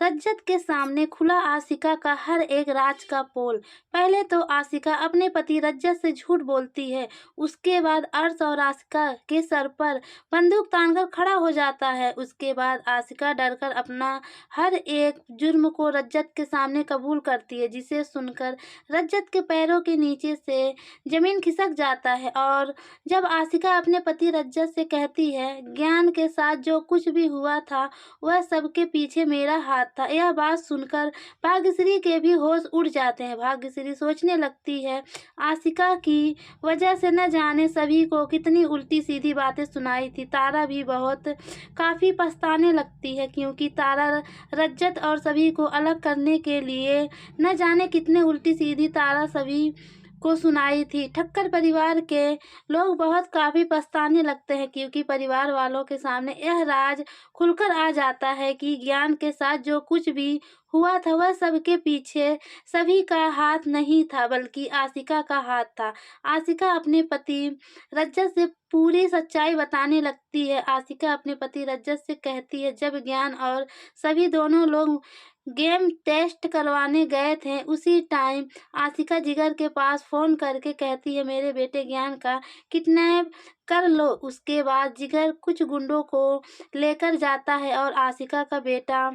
रज्जत के सामने खुला आशिका का हर एक राज का पोल। पहले तो आशिका अपने पति रज्जत से झूठ बोलती है। उसके बाद अर्श और आशिका के सर पर बंदूक तानकर खड़ा हो जाता है। उसके बाद आशिका डरकर अपना हर एक जुर्म को रज्जत के सामने कबूल करती है, जिसे सुनकर रज्जत के पैरों के नीचे से जमीन खिसक जाता है। और जब आशिका अपने पति रज्जत से कहती है, ज्ञान के साथ जो कुछ भी हुआ था वह सबके पीछे मेरा हाथ था, यह बात सुनकर भाग्यश्री के भी होश उड़ जाते हैं। भाग्यश्री सोचने लगती है, आशिका की वजह से न जाने सभी को कितनी उल्टी सीधी बातें सुनाई थी। तारा भी बहुत काफ़ी पछताने लगती है, क्योंकि तारा रज्जत और सभी को अलग करने के लिए न जाने कितने उल्टी सीधी तारा सभी को सुनाई थी। ठक्कर परिवार के लोग बहुत काफ़ी पछताने लगते हैं, क्योंकि परिवार वालों के सामने यह राज खुलकर आ जाता है कि ज्ञान के साथ जो कुछ भी हुआ था वह सबके पीछे सभी का हाथ नहीं था, बल्कि आशिका का हाथ था। आशिका अपने पति रज्जत से पूरी सच्चाई बताने लगती है। आशिका अपने पति रज्जत से कहती है, जब ज्ञान और सभी दोनों लोग गेम टेस्ट करवाने गए थे, उसी टाइम आशिका जिगर के पास फ़ोन करके कहती है, मेरे बेटे ज्ञान का किडनैप कर लो। उसके बाद जिगर कुछ गुंडों को लेकर जाता है और आशिका का बेटा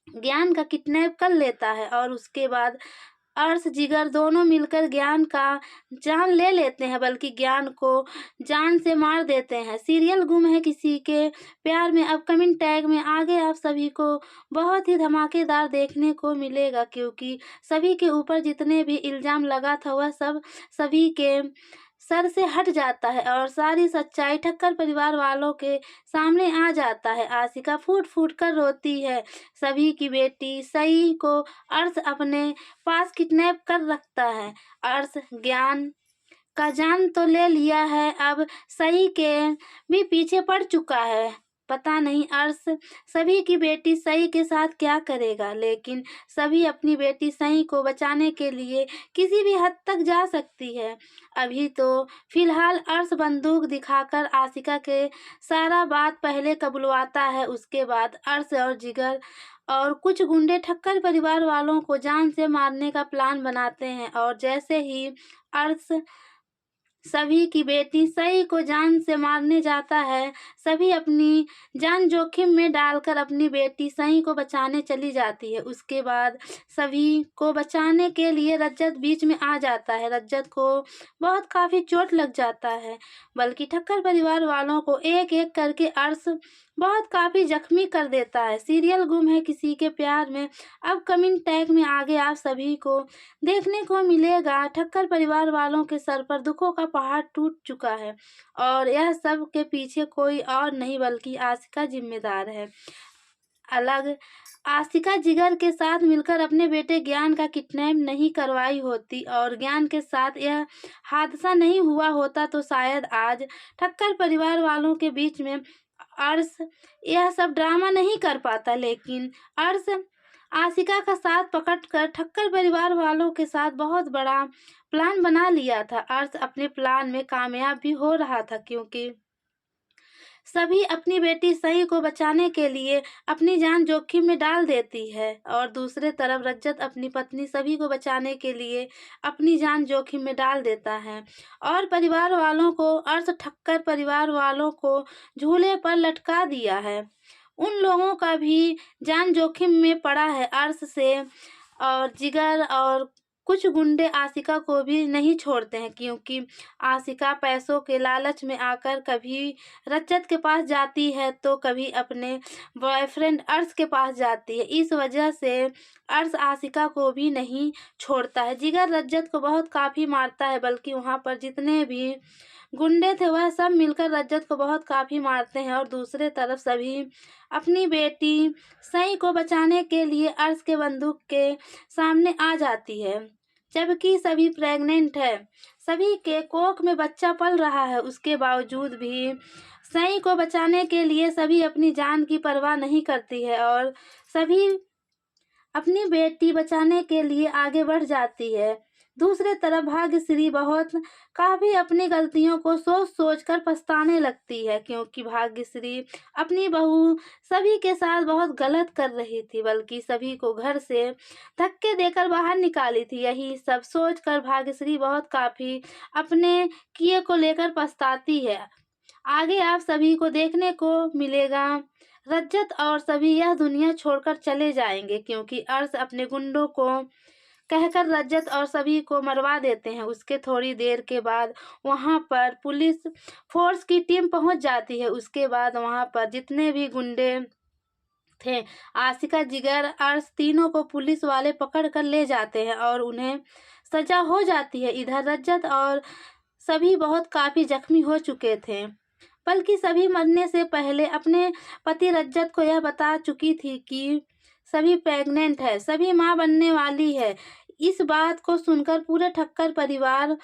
ज्ञान का किडनैप कर लेता है। और उसके बाद अर्श जिगर दोनों मिलकर ज्ञान का जान ले लेते हैं, बल्कि ज्ञान को जान से मार देते हैं। सीरियल गुम है किसी के प्यार में अपकमिंग टैग में आगे आप सभी को बहुत ही धमाकेदार देखने को मिलेगा, क्योंकि सभी के ऊपर जितने भी इल्ज़ाम लगा था वह सब सभी के सर से हट जाता है और सारी सच्चाई ठक्कर परिवार वालों के सामने आ जाता है। आशिका फूट फूट कर रोती है। सभी की बेटी सई को अर्श अपने पास किडनैप कर रखता है। अर्श ज्ञान का जान तो ले लिया है, अब सई के भी पीछे पड़ चुका है। पता नहीं अर्श सभी की बेटी सई के साथ क्या करेगा, लेकिन सभी अपनी बेटी सई को बचाने के लिए किसी भी हद तक जा सकती है। अभी तो फिलहाल अर्श बंदूक दिखाकर आशिका के सारा बात पहले कबुलवाता है। उसके बाद अर्श और जिगर और कुछ गुंडे ठक्कर परिवार वालों को जान से मारने का प्लान बनाते हैं। और जैसे ही अर्श सभी की बेटी सई को जान से मारने जाता है, सभी अपनी जान जोखिम में डालकर अपनी बेटी सई को बचाने चली जाती है। उसके बाद सभी को बचाने के लिए रज्जत बीच में आ जाता है। रज्जत को बहुत काफ़ी चोट लग जाता है, बल्कि ठक्कर परिवार वालों को एक एक करके अर्श बहुत काफ़ी जख्मी कर देता है। सीरियल गुम है किसी के प्यार में अपकमिंग टैग में आगे आप सभी को देखने को मिलेगा। ठक्कर परिवार वालों के सर पर दुखों का पहाड़ टूट चुका है और यह सब के पीछे कोई और नहीं बल्कि आशिका जिम्मेदार है। अलग आशिका जिगर के साथ मिलकर अपने बेटे ज्ञान का किडनैप नहीं करवाई होती और ज्ञान के साथ यह हादसा नहीं हुआ होता, तो शायद आज ठक्कर परिवार वालों के बीच में अर्श यह सब ड्रामा नहीं कर पाता। लेकिन अर्श आशिका का साथ पकड़कर ठक्कर परिवार वालों के साथ बहुत बड़ा प्लान बना लिया था। अर्श अपने प्लान में कामयाब भी हो रहा था, क्योंकि सभी अपनी बेटी सई को बचाने के लिए अपनी जान जोखिम में डाल देती है और दूसरे तरफ रज्जत अपनी पत्नी सभी को बचाने के लिए अपनी जान जोखिम में डाल देता है। और परिवार वालों को अर्श ठक्कर परिवार वालों को झूले पर लटका दिया है। उन लोगों का भी जान जोखिम में पड़ा है। अर्श से और जिगर और कुछ गुंडे आशिका को भी नहीं छोड़ते हैं, क्योंकि आशिका पैसों के लालच में आकर कभी रज्जत के पास जाती है तो कभी अपने बॉयफ्रेंड अर्श के पास जाती है। इस वजह से अर्श आशिका को भी नहीं छोड़ता है। जिगर रज्जत को बहुत काफ़ी मारता है, बल्कि वहाँ पर जितने भी गुंडे थे वह सब मिलकर रज्जत को बहुत काफ़ी मारते हैं। और दूसरे तरफ सभी अपनी बेटी सई को बचाने के लिए अर्श के बंदूक के सामने आ जाती है, जबकि सभी प्रेग्नेंट है। सभी के कोख में बच्चा पल रहा है। उसके बावजूद भी सई को बचाने के लिए सभी अपनी जान की परवाह नहीं करती है और सभी अपनी बेटी बचाने के लिए आगे बढ़ जाती है। दूसरी तरफ भाग्यश्री बहुत काफ़ी अपनी गलतियों को सोच-सोच कर पछताने लगती है, क्योंकि भाग्यश्री अपनी बहू सभी के साथ बहुत गलत कर रही थी, बल्कि सभी को घर से धक्के देकर बाहर निकाली थी। यही सब सोचकर भाग्यश्री बहुत काफ़ी अपने किए को लेकर पछताती है। आगे आप सभी को देखने को मिलेगा, रज्जत और सभी यह दुनिया छोड़कर चले जाएँगे, क्योंकि अर्श अपने गुंडों को कहकर रज्जत और सभी को मरवा देते हैं। उसके थोड़ी देर के बाद वहाँ पर पुलिस फ़ोर्स की टीम पहुँच जाती है। उसके बाद वहाँ पर जितने भी गुंडे थे, आशिका, जिगर, अर्श, तीनों को पुलिस वाले पकड़ कर ले जाते हैं और उन्हें सज़ा हो जाती है। इधर रज्जत और सभी बहुत काफ़ी ज़ख्मी हो चुके थे, बल्कि सभी मरने से पहले अपने पति रज्जत को यह बता चुकी थी कि सभी प्रेग्नेंट है, सभी माँ बनने वाली है। इस बात को सुनकर पूरे ठक्कर परिवार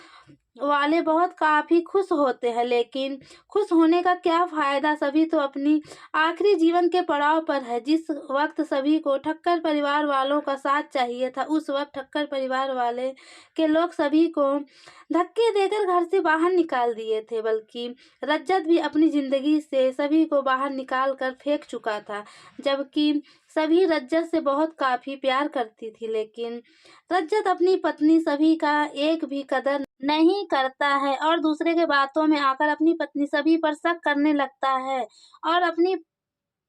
वाले बहुत काफ़ी खुश होते हैं, लेकिन खुश होने का क्या फ़ायदा, सभी तो अपनी आखिरी जीवन के पड़ाव पर है। जिस वक़्त सभी को ठक्कर परिवार वालों का साथ चाहिए था, उस वक़्त ठक्कर परिवार वाले के लोग सभी को धक्के देकर घर से बाहर निकाल दिए थे, बल्कि रज्जत भी अपनी ज़िंदगी से सभी को बाहर निकाल कर फेंक चुका था। जबकि सभी रज्जत से बहुत काफ़ी प्यार करती थी, लेकिन रज्जत अपनी पत्नी सभी का एक भी कदर नहीं करता है और दूसरे के बातों में आकर अपनी पत्नी सभी पर शक करने लगता है और अपनी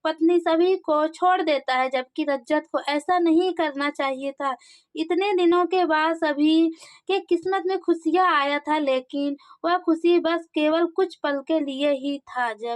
पत्नी सभी को छोड़ देता है, जबकि रज्जत को ऐसा नहीं करना चाहिए था। इतने दिनों के बाद सभी के किस्मत में खुशियाँ आया था, लेकिन वह खुशी बस केवल कुछ पल के लिए ही था। जब